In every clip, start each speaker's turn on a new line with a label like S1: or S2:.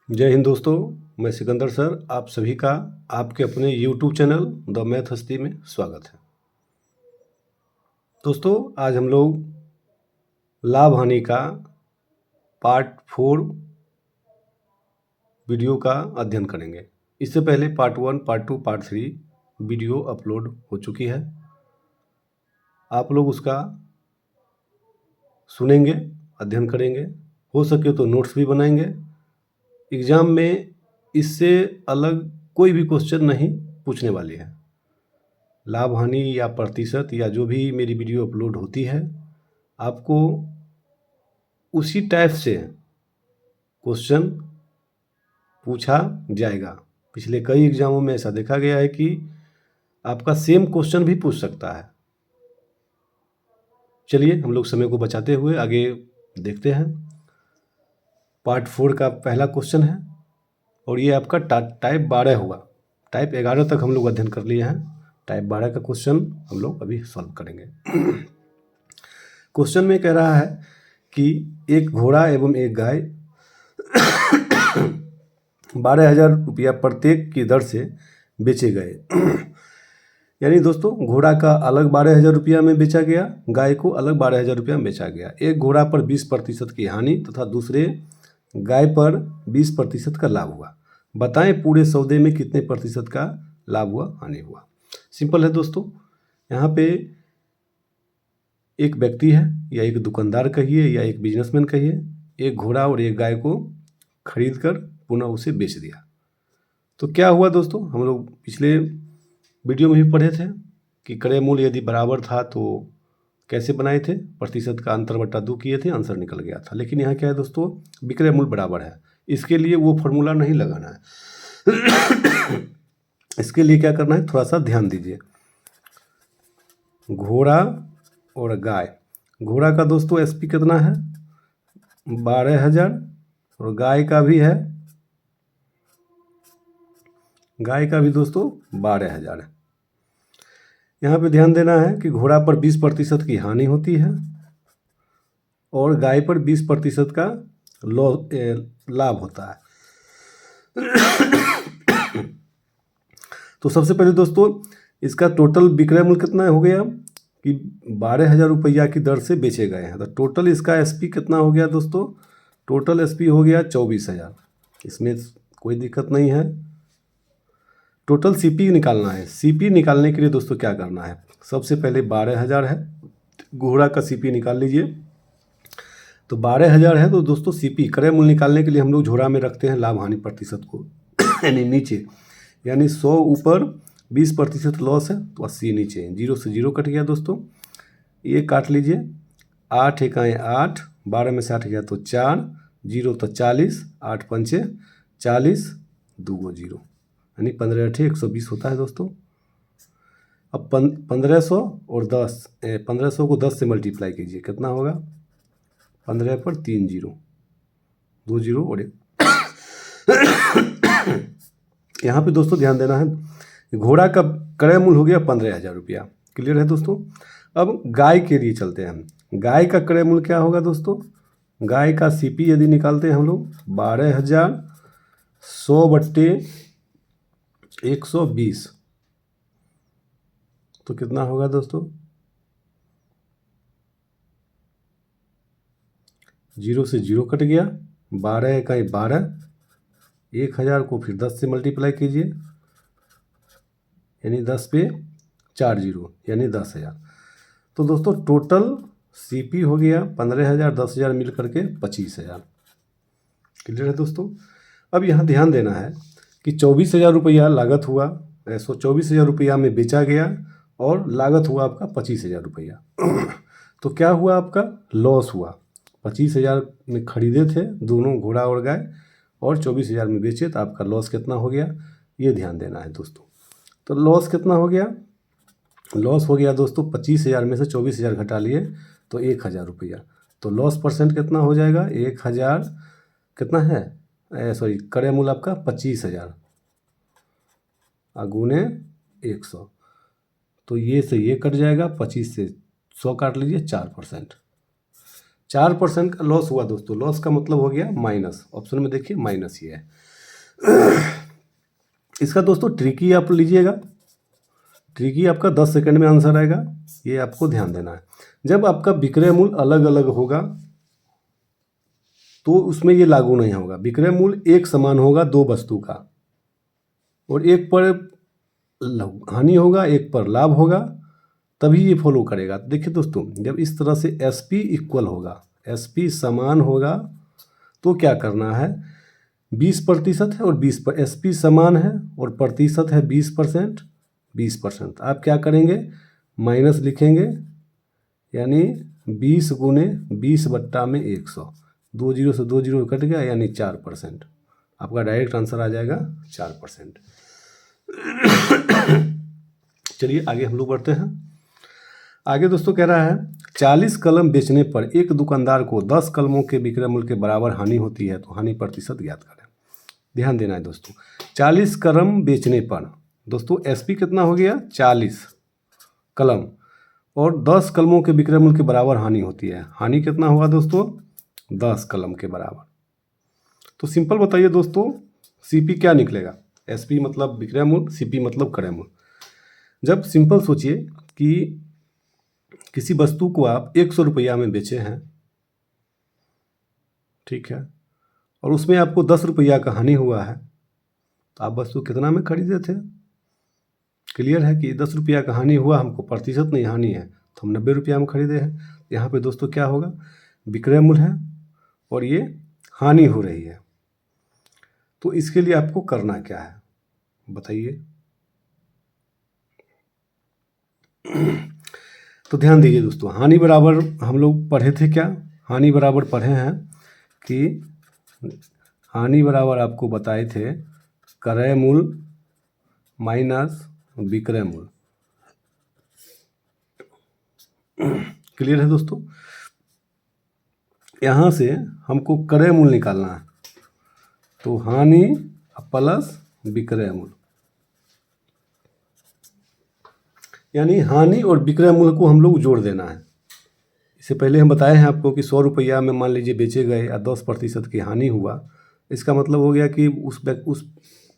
S1: जय हिंद दोस्तों, मैं सिकंदर सर आप सभी का आपके अपने YouTube चैनल द मैथ हस्ती में स्वागत है। दोस्तों आज हम लोग लाभ हानि का पार्ट 4 वीडियो का अध्ययन करेंगे। इससे पहले part 1, part 2, part 3 video upload हो चुकी है। आप लोग उसका सुनेंगे, अध्ययन करेंगे, हो सके तो नोट्स भी बनाएंगे। एग्ज़ाम में इससे अलग कोई भी क्वेश्चन नहीं पूछने वाले हैं। लाभ हानि या प्रतिशत या जो भी मेरी वीडियो अपलोड होती है, आपको उसी टाइप से क्वेश्चन पूछा जाएगा। पिछले कई एग्ज़ामों में ऐसा देखा गया है कि आपका सेम क्वेश्चन भी पूछ सकता है। चलिए हम लोग समय को बचाते हुए आगे देखते हैं। पार्ट 4 का पहला क्वेश्चन है और ये आपका टाइप 12 हुआ। टाइप 11 तक हम लोग अध्ययन कर लिए हैं। टाइप 12 का क्वेश्चन हम लोग अभी सॉल्व करेंगे। क्वेश्चन में कह रहा है कि एक घोड़ा एवं एक गाय 12,000 रुपया प्रत्येक की दर से बेचे गए। यानी दोस्तों घोड़ा का अलग 12,000 रुपया में बेचा गया, गाय को अलग 12,000 रुपया में बेचा गया। एक घोड़ा पर 20% की हानि तथा दूसरे गाय पर 20% का लाभ हुआ। बताएं पूरे सौदे में कितने प्रतिशत का लाभ हुआ, हानि हुआ। सिंपल है दोस्तों। यहाँ पे एक व्यक्ति है या एक दुकानदार कहिए या एक बिजनेसमैन कहिए, एक घोड़ा और एक गाय को खरीद कर पुनः उसे बेच दिया। तो क्या हुआ दोस्तों, हम लोग पिछले वीडियो में भी पढ़े थे कि क्रय मूल्य यदि बराबर था तो कैसे बनाए थे, प्रतिशत का अंतर बटा 2 किए थे, आंसर निकल गया था। लेकिन यहाँ क्या है दोस्तों, विक्रय मूल्य बराबर है। इसके लिए वो फॉर्मूला नहीं लगाना है। इसके लिए क्या करना है, थोड़ा सा ध्यान दीजिए। घोड़ा और गाय, घोड़ा का दोस्तों एसपी कितना है, 12,000 और गाय का भी है, गाय का भी दोस्तों 12,000 है। यहाँ पे ध्यान देना है कि घोड़ा पर 20% की हानि होती है और गाय पर 20% का लाभ होता है। तो सबसे पहले दोस्तों इसका टोटल विक्रय मूल्य कितना हो गया कि 12,000 रुपया की दर से बेचे गए हैं। तो टोटल इसका एसपी कितना हो गया दोस्तों, टोटल एसपी हो गया 24,000। इसमें कोई दिक्कत नहीं है। टोटल सीपी निकालना है। सीपी निकालने के लिए दोस्तों क्या करना है, सबसे पहले 12,000 है, घोड़ा का सीपी निकाल लीजिए। तो 12,000 है तो दोस्तों सीपी क्रय मूल्य निकालने के लिए हम लोग झोरा में रखते हैं लाभ हानि प्रतिशत को, यानी नीचे, यानी 100 ऊपर 20% लॉस है तो 80 नीचे, 0 से 0 कट गया दोस्तों। ये काट लीजिए, 8 एकाएँ 8, 12 में से 8 गया तो 4, 0 तो 40, 8 पंचे 40, 2 0, यानी 15 8 120 होता है दोस्तों। अब 1500 और 10, 1500 को 10 से मल्टीप्लाई कीजिए, कितना होगा, 15 पर 3 0, 2 0 और 1। यहाँ पे दोस्तों ध्यान देना है, घोड़ा का क्रय मूल्य हो गया 15,000 रुपया। क्लियर है दोस्तों। अब गाय के लिए चलते हैं। गाय का क्रय मूल्य क्या होगा दोस्तों, गाय का सीपी यदि निकालते हैं हम लोग 12,000 100 बट्टे 120 तो कितना होगा दोस्तों, 0 से 0 कट गया, 12 इकाई 12, 1,000 को फिर 10 से मल्टीप्लाई कीजिए, यानी 10 पे 4 0, यानी 10,000। तो दोस्तों टोटल सीपी हो गया 15,000, 10,000 मिल करके 25,000। क्लियर है दोस्तों। अब यहाँ ध्यान देना है कि 24,000 रुपया लागत हुआ, 24,000 रुपया में बेचा गया और लागत हुआ आपका 25,000 रुपया। तो क्या हुआ, आपका लॉस हुआ। 25,000 में खरीदे थे दोनों घोड़ा और गाय और 24,000 में बेचे, तो आपका लॉस कितना हो गया, ये ध्यान देना है दोस्तों। तो लॉस कितना हो गया, लॉस हो गया दोस्तों 25,000 में से 24,000 घटा लिए तो 1,000 रुपया। तो लॉस परसेंट कितना हो जाएगा, 1,000 कितना है, सॉरी क्रय मूल्य आपका 25,000 गुने 100, तो ये से ये कट जाएगा, 25 से 100 काट लीजिए, 4%। 4% का लॉस हुआ दोस्तों। लॉस का मतलब हो गया माइनस, ऑप्शन में देखिए माइनस ये है। इसका दोस्तों ट्रिकी आप लीजिएगा, ट्रिकी आपका 10 सेकंड में आंसर आएगा, ये आपको ध्यान देना है। जब आपका विक्रय मूल्य अलग अलग होगा तो उसमें ये लागू नहीं होगा। विक्रय मूल्य एक समान होगा दो वस्तु का, और एक पर हानि होगा एक पर लाभ होगा, तभी ये फॉलो करेगा। देखिए दोस्तों, जब इस तरह से एसपी इक्वल होगा, एसपी समान होगा, तो क्या करना है, 20% है और 20 एसपी समान है और प्रतिशत है 20%, 20%। आप क्या करेंगे, माइनस लिखेंगे, यानी 20 गुने 20/100, 2 जीरो से 2 जीरो कट गया, यानी 4%। आपका डायरेक्ट आंसर आ जाएगा 4%। चलिए आगे हम लोग बढ़ते हैं। आगे दोस्तों कह रहा है 40 कलम बेचने पर एक दुकानदार को 10 कलमों के विक्रय मूल्य के बराबर हानि होती है, तो हानि प्रतिशत ज्ञात करें। ध्यान देना है दोस्तों, 40 कलम बेचने पर दोस्तों एसपी कितना हो गया, 40 कलम, और 10 कलमों के विक्रय मूल्य के बराबर हानि होती है। हानि कितना होगा दोस्तों, 10 कलम के बराबर। तो सिंपल बताइए दोस्तों, सीपी क्या निकलेगा, एसपी मतलब विक्रय मूल्य, सीपी मतलब क्रय मूल्य। जब सिंपल सोचिए कि किसी वस्तु को आप 100 रुपया में बेचे हैं, ठीक है, और उसमें आपको 10 रुपया का हानि हुआ है, तो आप वस्तु कितना में खरीदे थे। क्लियर है कि 10 रुपया का हानि हुआ, हमको प्रतिशत नहीं हानि है, तो हम 90 रुपया में खरीदे हैं। यहाँ पे दोस्तों क्या होगा, विक्रय मूल्य है और ये हानि हो रही है। तो इसके लिए आपको करना क्या है बताइए। तो ध्यान दीजिए दोस्तों, हानि बराबर हम लोग पढ़े थे क्या, हानि बराबर पढ़े हैं कि हानि बराबर आपको बताए थे क्रय मूल्य माइनस विक्रय मूल्य। क्लियर है दोस्तों, यहाँ से हमको क्रय मूल्य निकालना है, तो हानि प्लस विक्रय मूल्य, यानी हानि और विक्रय मूल्य को हम लोग जोड़ देना है। इससे पहले हम बताए हैं आपको कि 100 रुपया में मान लीजिए बेचे गए या 10% की हानि हुआ, इसका मतलब हो गया कि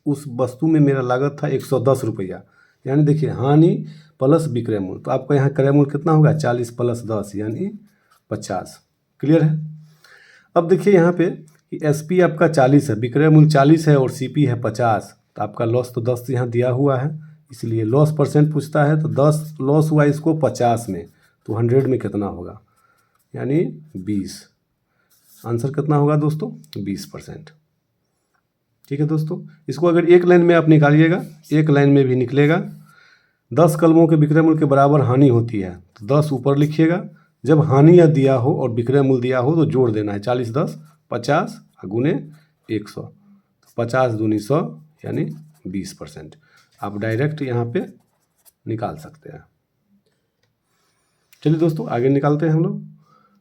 S1: उस वस्तु में मेरा लागत था 110 रुपया, यानी देखिए हानि प्लस विक्रय मूल्य, तो आपका यहाँ क्रय मूल्य कितना होगा, 40 + 10 यानी 50। क्लियर है। अब देखिए यहाँ पे कि एसपी आपका 40 है, विक्रय मूल्य 40 है और सीपी है 50, तो आपका लॉस तो 10 यहाँ दिया हुआ है, इसलिए लॉस परसेंट पूछता है, तो 10 लॉस हुआ इसको 50 में, तो 100 में कितना होगा, यानी 20। आंसर कितना होगा दोस्तों, 20%। ठीक है दोस्तों, इसको अगर एक लाइन में आप निकालिएगा, एक लाइन में भी निकलेगा। 10 कलमों के विक्रय मूल्य के बराबर हानि होती है, तो 10 ऊपर लिखिएगा। जब हानि या दिया हो और विक्रय मूल्य दिया हो तो जोड़ देना है, 40 10 50 गुने 100, तो 50 दूनी 100 यानी 20%। आप डायरेक्ट यहाँ पे निकाल सकते हैं। चलिए दोस्तों आगे निकालते हैं हम लोग।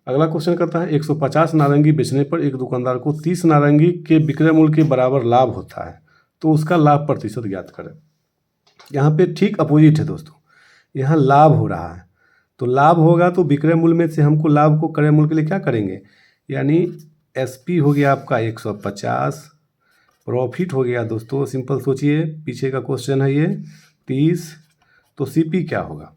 S1: अगला क्वेश्चन करता है 150 नारंगी बेचने पर एक दुकानदार को 30 नारंगी के विक्रय मूल्य के बराबर लाभ होता है, तो उसका लाभ प्रतिशत ज्ञात करें। यहाँ पे ठीक अपोजिट है दोस्तों, यहाँ लाभ हो रहा है, तो लाभ होगा तो विक्रय मूल्य में से हमको लाभ को क्रय मूल्य के लिए क्या करेंगे, यानी एसपी हो गया आपका 150, प्रॉफिट हो गया दोस्तों, सिंपल सोचिए पीछे का क्वेश्चन है ये 30, तो सीपी क्या होगा।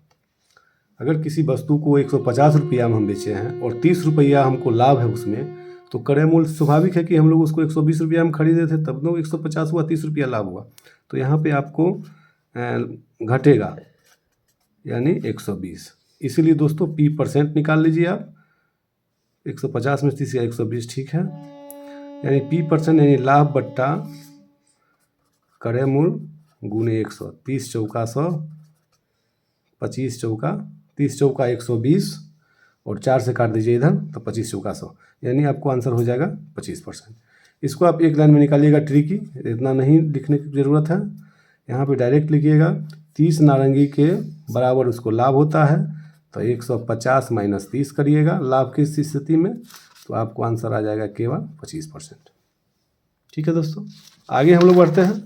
S1: अगर किसी वस्तु को 150 रुपया में हम बेचे हैं और 30 रुपया हमको लाभ है उसमें, तो क्रय मूल्य स्वाभाविक है कि हम लोग उसको 120 रुपया में खरीदे थे, तब तो 150 हुआ, 30 रुपया लाभ हुआ, तो यहाँ पे आपको घटेगा यानी 120। इसीलिए दोस्तों पी % निकाल लीजिए आप, 150 में 30 या 120 ठीक है, यानी P% यानी लाभ बट्टा क्रय मूल्य गुने 100, 30 चौका 100, 25 चौका 30 चौका 120 और 4 से काट दीजिए इधर, तो 25 चौका 100, यानी आपको आंसर हो जाएगा 25%। इसको आप एक लाइन में निकालिएगा, ट्रिकी इतना नहीं लिखने की ज़रूरत है, यहाँ पे डायरेक्ट लिखिएगा 30 नारंगी के बराबर उसको लाभ होता है, तो 150 माइनस 30 करिएगा लाभ की स्थिति में, तो आपको आंसर आ जाएगा केवल 25%। ठीक है दोस्तों, आगे हम लोग बढ़ते हैं।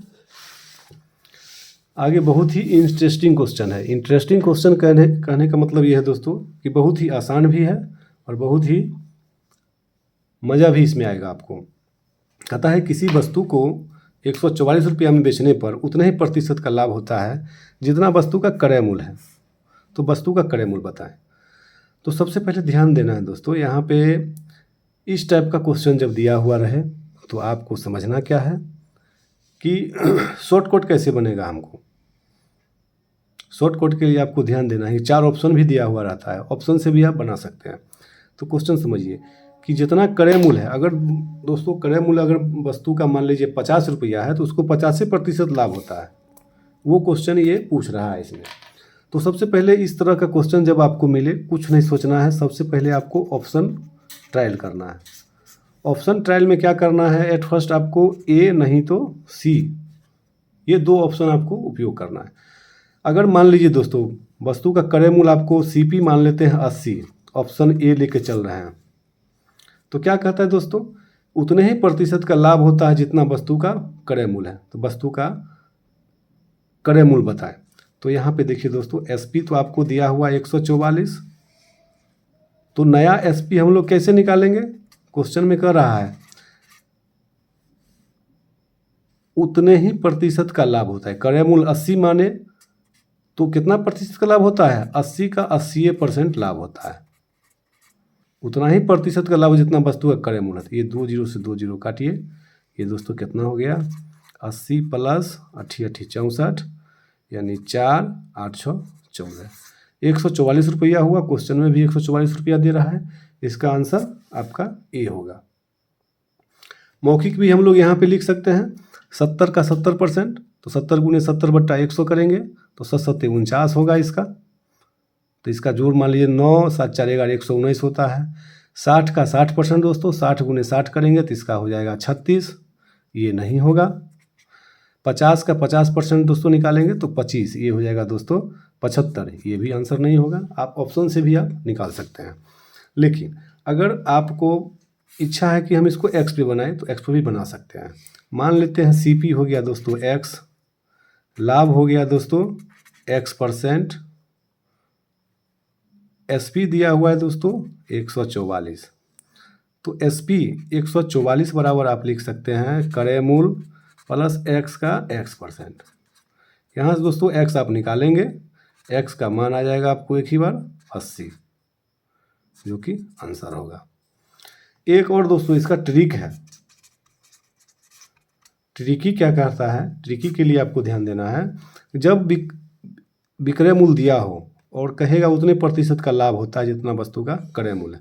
S1: आगे बहुत ही इंटरेस्टिंग क्वेश्चन है। इंटरेस्टिंग क्वेश्चन कहने का मतलब ये है दोस्तों कि बहुत ही आसान भी है और बहुत ही मज़ा भी इसमें आएगा आपको। कहता है किसी वस्तु को 144 रुपया में बेचने पर उतने ही प्रतिशत का लाभ होता है जितना वस्तु का क्रय मूल्य है। तो वस्तु का क्रय मूल्य बताएं। तो सबसे पहले ध्यान देना है दोस्तों, यहाँ पे इस टाइप का क्वेश्चन जब दिया हुआ रहे तो आपको समझना क्या है कि शॉर्टकट कैसे बनेगा। हमको शॉर्टकट के लिए आपको ध्यान देना है, 4 ऑप्शन भी दिया हुआ रहता है, ऑप्शन से भी आप बना सकते हैं। तो क्वेश्चन समझिए कि जितना क्रय मूल्य है, अगर दोस्तों क्रय मूल्य अगर वस्तु का मान लीजिए 50 रुपया है तो उसको 85% लाभ होता है। वो क्वेश्चन ये पूछ रहा है इसमें। तो सबसे पहले इस तरह का क्वेश्चन जब आपको मिले, कुछ नहीं सोचना है, सबसे पहले आपको ऑप्शन ट्रायल करना है। ऑप्शन ट्रायल में क्या करना है, एट फर्स्ट आपको ए नहीं तो सी, ये 2 ऑप्शन आपको उपयोग करना है। अगर मान लीजिए दोस्तों वस्तु का क्रय मूल्य आपको सीपी मान लेते हैं 80, ऑप्शन ए लेके चल रहे हैं, तो क्या कहता है दोस्तों, उतने ही प्रतिशत का लाभ होता है जितना वस्तु का क्रय मूल्य है। तो वस्तु का क्रय मूल्य बताएं। तो यहाँ पे देखिए दोस्तों, एसपी तो आपको दिया हुआ 144, तो नया एसपी हम लोग कैसे निकालेंगे, क्वेश्चन में कह रहा है उतने ही प्रतिशत का लाभ होता है। क्रय मूल्य 80 माने तो कितना प्रतिशत का लाभ होता है, 80 का 80% लाभ होता है। उतना ही प्रतिशत का लाभ जितना वस्तु का क्रय मूल्य है। ये 2 0 से 2 0 काटिए, ये दोस्तों कितना हो गया, 80 प्लस 88 64, यानी 4 8 6 14, 144 रुपया हुआ। क्वेश्चन में भी 144 रुपया दे रहा है। इसका आंसर आपका ए होगा। मौखिक भी हम लोग यहाँ पे लिख सकते हैं, 70 का 70%, तो 70 गुने 70 बट्टा 100 करेंगे तो 7 7 49 होगा इसका। तो इसका जोड़ मान लीजिए 9 7 4 11 119 होता है। 60 का 60% दोस्तों, 60 गुने 60 करेंगे तो इसका हो जाएगा 36, ये नहीं होगा। 50 का 50% दोस्तों निकालेंगे तो 25, ये हो जाएगा दोस्तों 75, ये भी आंसर नहीं होगा। आप ऑप्शन से भी आप निकाल सकते हैं। लेकिन अगर आपको इच्छा है कि हम इसको एक्स पे बनाएं तो एक्स पे भी बना सकते हैं। मान लेते हैं सीपी हो गया दोस्तों एक्स, लाभ हो गया दोस्तों x%, एसपी दिया हुआ है दोस्तों 144, तो एसपी 144 बराबर आप लिख सकते हैं क्रय मूल्य प्लस एक्स का x%। यहाँ से दोस्तों एक्स आप निकालेंगे, एक्स का मान आ जाएगा आपको एक ही बार 80, जो कि आंसर होगा। एक और दोस्तों इसका ट्रिक है। ट्रिकी क्या कहता है, ट्रिकी के लिए आपको ध्यान देना है, जब विक्रय मूल्य दिया हो और कहेगा उतने प्रतिशत का लाभ होता है जितना वस्तु का क्रय मूल्य,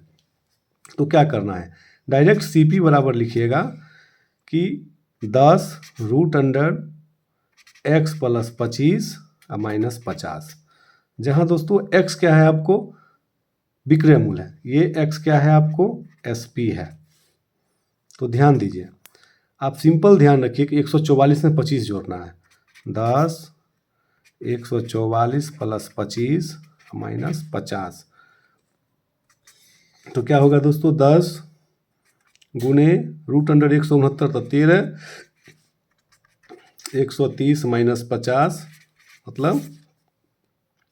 S1: तो क्या करना है, डायरेक्ट सीपी बराबर लिखिएगा कि 10 √x प्लस 25 माइनस 50। जहाँ दोस्तों x क्या है आपको, विक्रय मूल्य है, ये x क्या है आपको, एसपी है। तो ध्यान दीजिए, आप सिंपल ध्यान रखिए कि 144 में 25 जोड़ना है। 10 144 प्लस 25 माइनस 50, तो क्या होगा दोस्तों, 10 गुने √169 तो 13, 130 माइनस 50 मतलब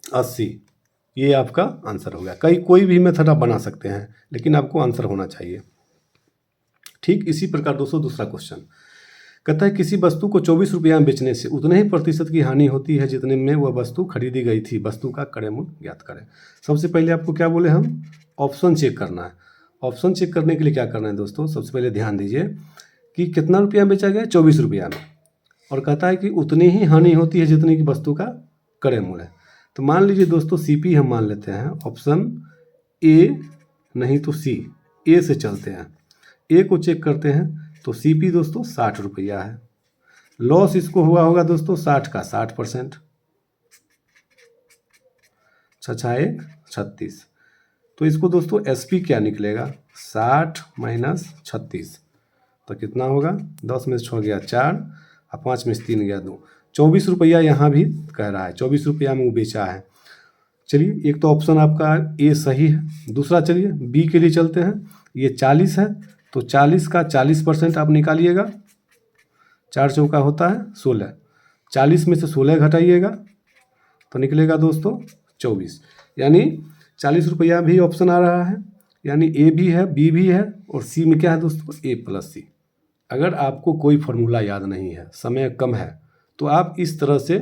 S1: 80, ये आपका आंसर हो गया। कोई भी मेथड आप बना सकते हैं, लेकिन आपको आंसर होना चाहिए। ठीक इसी प्रकार दोस्तों दूसरा क्वेश्चन कहता है किसी वस्तु को 24 रुपया में बेचने से उतने ही प्रतिशत की हानि होती है जितने में वह वस्तु खरीदी गई थी। वस्तु का क्रय मूल्य ज्ञात करें। सबसे पहले आपको क्या बोले, हम ऑप्शन चेक करना है। ऑप्शन चेक करने के लिए क्या करना है दोस्तों, सबसे पहले ध्यान दीजिए कि कितना रुपया बेचा गया, 24 रुपया में, और कहता है कि उतनी ही हानि होती है जितनी की वस्तु का क्रय मूल्य है। तो मान लीजिए दोस्तों सीपी हम मान लेते हैं, ऑप्शन ए नहीं तो सी, ए से चलते हैं, ए को चेक करते हैं तो सीपी दोस्तों 60 रुपया है। लॉस इसको हुआ होगा दोस्तों 60 का 60%, 6 36, तो इसको दोस्तों एसपी क्या निकलेगा, 60 माइनस 36, तो कितना होगा, 10 में से 6 गया 4 और 5 में से 3 गया 2, 24 रुपया यहाँ भी कह रहा है, 24 रुपया में वो बेचा है। चलिए एक तो ऑप्शन आपका ए सही है। दूसरा चलिए बी के लिए चलते हैं, ये 40 है तो 40 का 40% आप निकालिएगा, 4 चौका होता है 16, 40 में से 16 घटाइएगा तो निकलेगा दोस्तों 24, यानी 40 रुपया भी ऑप्शन आ रहा है, यानी ए भी है, बी भी है और सी में क्या है दोस्तों, ए प्लस सी। अगर आपको कोई फॉर्मूला याद नहीं है, समय कम है, तो आप इस तरह से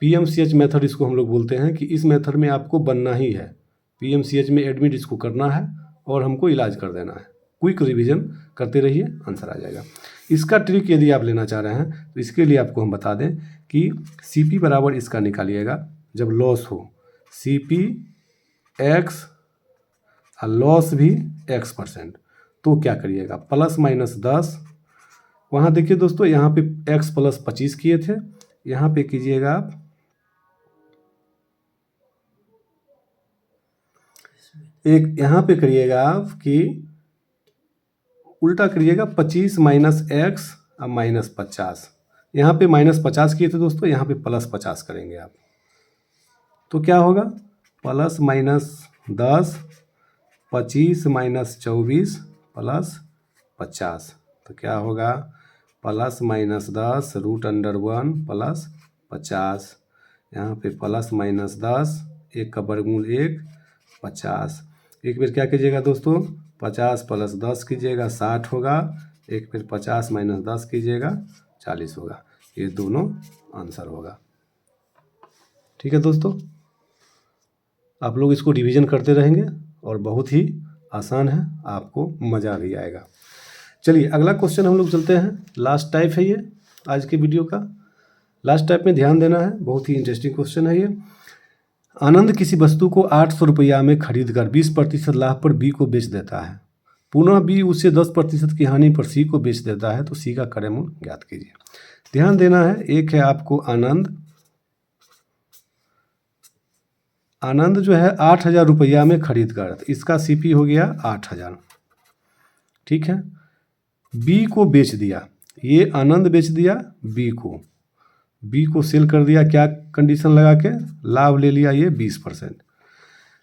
S1: PMCH मेथड इसको हम लोग बोलते हैं कि इस मेथड में आपको बनना ही है। PMCH में एडमिट इसको करना है और हमको इलाज कर देना है। क्विक रिवीजन करते रहिए, आंसर आ जाएगा। इसका ट्रिक यदि आप लेना चाह रहे हैं तो इसके लिए आपको हम बता दें कि CP बराबर इसका निकालिएगा जब लॉस हो, CP x और लॉस भी x%, तो क्या करिएगा ±10। वहाँ देखिए दोस्तों, यहाँ पे x + 25 किए थे, यहाँ पे कीजिएगा आप एक, यहाँ पे करिएगा आप कि उल्टा करिएगा 25 - x और -50। यहाँ पे -50 किए थे दोस्तों, यहाँ पे +50 करेंगे आप, तो क्या होगा ±10, 25 - 24 +50, तो क्या होगा ±10 √√1 +50। यहाँ पे ±10, 1 का वर्गमूल 1, 50। एक बार क्या कीजिएगा दोस्तों, 50 + 10 कीजिएगा 60 होगा, एक फिर 50 - 10 कीजिएगा 40 होगा। ये दोनों आंसर होगा। ठीक है दोस्तों, आप लोग इसको रिवीजन करते रहेंगे और बहुत ही आसान है, आपको मज़ा भी आएगा। चलिए अगला क्वेश्चन हम लोग चलते हैं। लास्ट टाइप है ये आज के वीडियो का। लास्ट टाइप में ध्यान देना है, बहुत ही इंटरेस्टिंग क्वेश्चन है ये। आनंद किसी वस्तु को 800 रुपया में खरीद कर 20% लाभ पर बी को बेच देता है। पुनः बी उसे 10% की हानि पर सी को बेच देता है, तो सी का क्रय मूल्य ज्ञात कीजिए। ध्यान देना है, एक है आपको आनंद जो है 8000 रुपया में खरीद कर, तो इसका CP हो गया 8000। ठीक है, बी को बेच दिया, ये आनंद बेच दिया बी को सेल कर दिया, क्या कंडीशन लगा के, लाभ ले लिया ये 20%।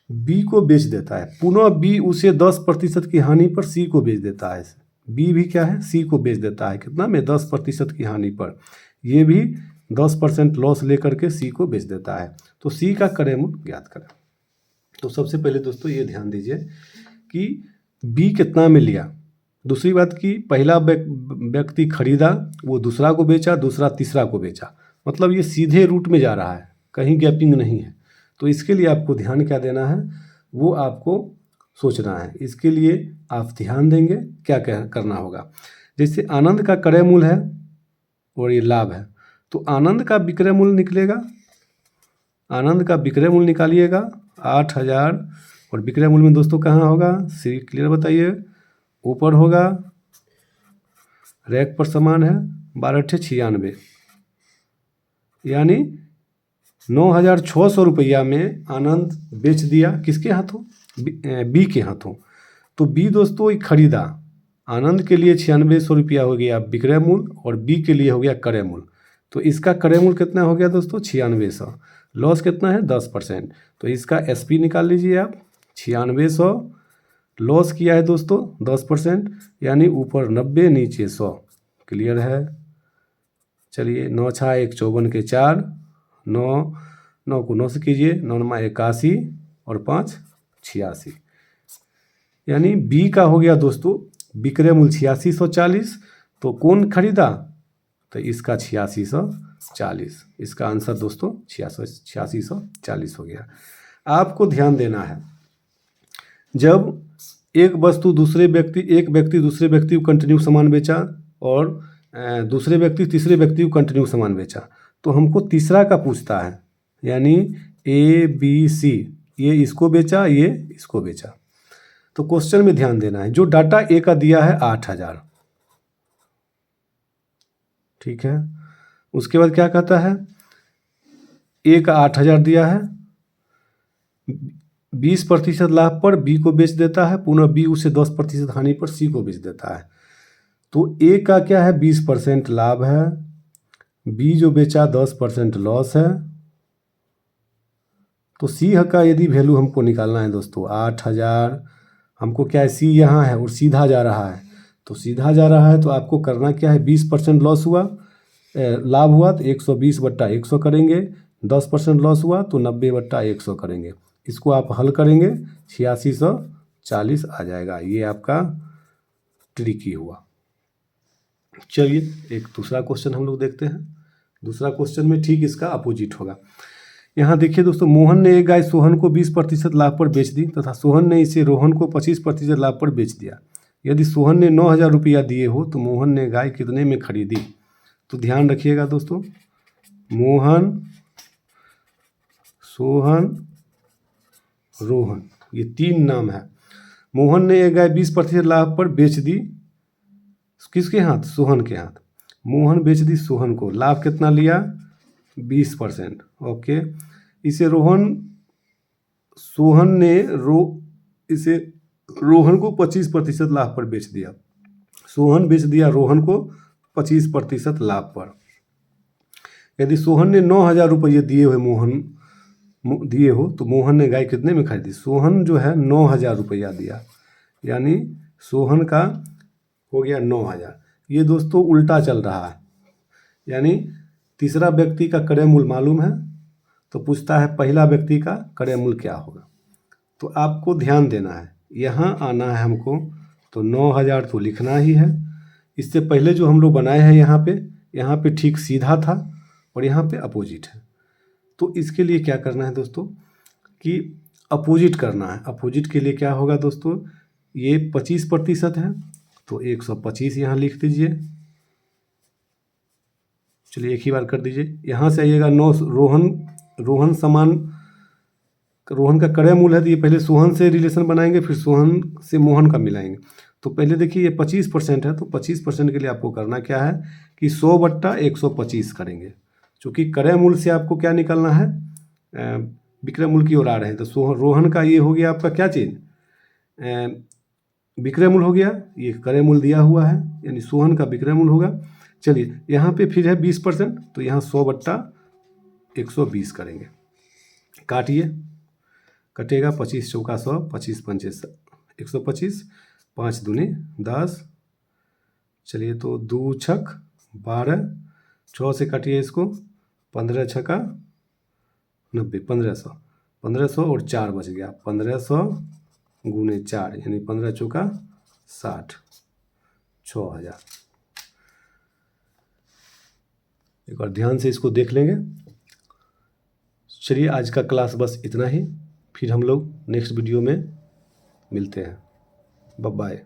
S1: बी को बेच देता है, पुनः बी उसे 10% की हानि पर सी को बेच देता है। बी भी क्या है, सी को बेच देता है, कितना में, 10% की हानि पर। ये भी 10% लॉस लेकर के सी को बेच देता है, तो सी का क्रय मूल्य ज्ञात करें। तो सबसे पहले दोस्तों ये ध्यान दीजिए कि बी कितना में लिया। दूसरी बात कि पहला व्यक्ति खरीदा, वो दूसरा को बेचा, दूसरा तीसरा को बेचा, मतलब ये सीधे रूट में जा रहा है, कहीं गैपिंग नहीं है। तो इसके लिए आपको ध्यान क्या देना है, वो आपको सोचना है। इसके लिए आप ध्यान देंगे क्या करना होगा। जैसे आनंद का क्रय मूल्य है और ये लाभ है, तो आनंद का विक्रय मूल्य निकलेगा, आनंद का विक्रय मूल्य निकालिएगा 8000, और विक्रय मूल्य में दोस्तों कहाँ होगा, सी क्लियर बताइए, ऊपर होगा, रैक पर समान है, 12×96, यानी 9600 रुपया में आनंद बेच दिया, किसके हाथों, बी के हाथों। तो बी दोस्तों खरीदा, आनंद के लिए 9600 रुपया हो गया विक्रय मूल्य और बी के लिए हो गया क्रय मूल्य। तो इसका क्रय मूल्य कितना हो गया दोस्तों, 9600, लॉस कितना है 10%, तो इसका SP निकाल लीजिए आप, 9600 लॉस किया है दोस्तों 10%, यानी ऊपर 90 नीचे 100, क्लियर है। चलिए 9 × 1 = 54 के 4, 9 को 9 से कीजिए, 9 × 81 और 5 86, यानी बी का हो गया दोस्तों विक्रय मूल्य 8640। तो कौन खरीदा, तो इसका 8640, इसका आंसर दोस्तों 8640 हो गया। आपको ध्यान देना है, जब एक व्यक्ति दूसरे व्यक्ति को कंटिन्यू सामान बेचा और दूसरे व्यक्ति तीसरे व्यक्ति को कंटिन्यू सामान बेचा, तो हमको तीसरा का पूछता है, यानी ABC, ये इसको बेचा, ये इसको बेचा। तो क्वेश्चन में ध्यान देना है, जो डाटा ए का दिया है 8000, ठीक है, उसके बाद क्या कहता है, ए का 8000 दिया है, 20% लाभ पर बी को बेच देता है, पुनः बी उसे 10% हानि पर सी को बेच देता है। तो ए का क्या है, 20% लाभ है, बी जो बेचा 10% लॉस है। तो सी का यदि वैल्यू हमको निकालना है दोस्तों 8000, हमको क्या है, सी यहाँ है और सीधा जा रहा है, तो सीधा जा रहा है, तो आपको करना क्या है, 20% लॉस हुआ, लाभ हुआ तो 120/100 करेंगे, 10% लॉस हुआ तो 90/100 करेंगे। इसको आप हल करेंगे 8640 आ जाएगा। ये आपका ट्रिकी हुआ। चलिए एक दूसरा क्वेश्चन हम लोग देखते हैं। दूसरा क्वेश्चन में ठीक इसका अपोजिट होगा। यहाँ देखिए दोस्तों, मोहन ने एक गाय सोहन को 20% लाभ पर बेच दी तथा सोहन ने इसे रोहन को 25% लाभ पर बेच दिया। यदि सोहन ने 9000 रुपया दिए हो तो मोहन ने गाय कितने में खरीदी? तो ध्यान रखिएगा दोस्तों, मोहन, सोहन, रोहन, ये 3 नाम है। मोहन ने एक गाय 20% लाभ पर बेच दी, किसके हाथ? सोहन के हाथ। मोहन बेच दी सोहन को, लाभ कितना लिया? 20%। ओके, इसे सोहन ने इसे रोहन को 25% लाभ पर बेच दिया। सोहन बेच दिया रोहन को 25% लाभ पर। यदि सोहन ने 9000 रुपये दिए हो तो मोहन ने गाय कितने में खरीदी? सोहन जो है 9000 रुपया दिया, यानी सोहन का हो गया 9000। ये दोस्तों उल्टा चल रहा है, यानी तीसरा व्यक्ति का क्रय मूल्य मालूम है तो पूछता है पहला व्यक्ति का क्रय मूल्य क्या होगा। तो आपको ध्यान देना है, यहाँ आना है हमको, तो 9000 तो लिखना ही है। इससे पहले जो हम लोग बनाए हैं यहाँ पे ठीक सीधा था और यहाँ पे अपोजिट है। तो इसके लिए क्या करना है दोस्तों कि अपोजिट करना है। अपोजिट के लिए क्या होगा दोस्तों, ये 25% है तो 125 यहाँ लिख दीजिए। चलिए एक ही बार कर दीजिए। यहाँ से आइएगा 9, रोहन रोहन का क्रय मूल्य है तो ये पहले सोहन से रिलेशन बनाएंगे, फिर सोहन से मोहन का मिलाएंगे। तो पहले देखिए ये 25% है, तो 25% के लिए आपको करना क्या है कि 100/125 करेंगे। चूँकि क्रय मूल्य से आपको क्या निकालना है, विक्रय मूल्य की ओर आ रहे हैं। तो रोहन का ये हो गया आपका क्या चीज़, विक्रय मूल्य हो गया, ये क्रय मूल्य दिया हुआ है, यानी सोहन का विक्रय मूल्य होगा। चलिए यहाँ पे फिर है 20%, तो यहाँ 100/120 करेंगे। काटिए, कटेगा 25 चौका 100, 25 पंचे 125, 5 दूनी 10। चलिए तो 2 छक 12, 6 से काटिए इसको, 15 छका 90, 1500, 1500 और 4 बच गया, 1500 गुने 4 यानी 15 चौका 60, 6000। एक बार ध्यान से इसको देख लेंगे। चलिए आज का क्लास बस इतना ही, फिर हम लोग नेक्स्ट वीडियो में मिलते हैं। Bye bye.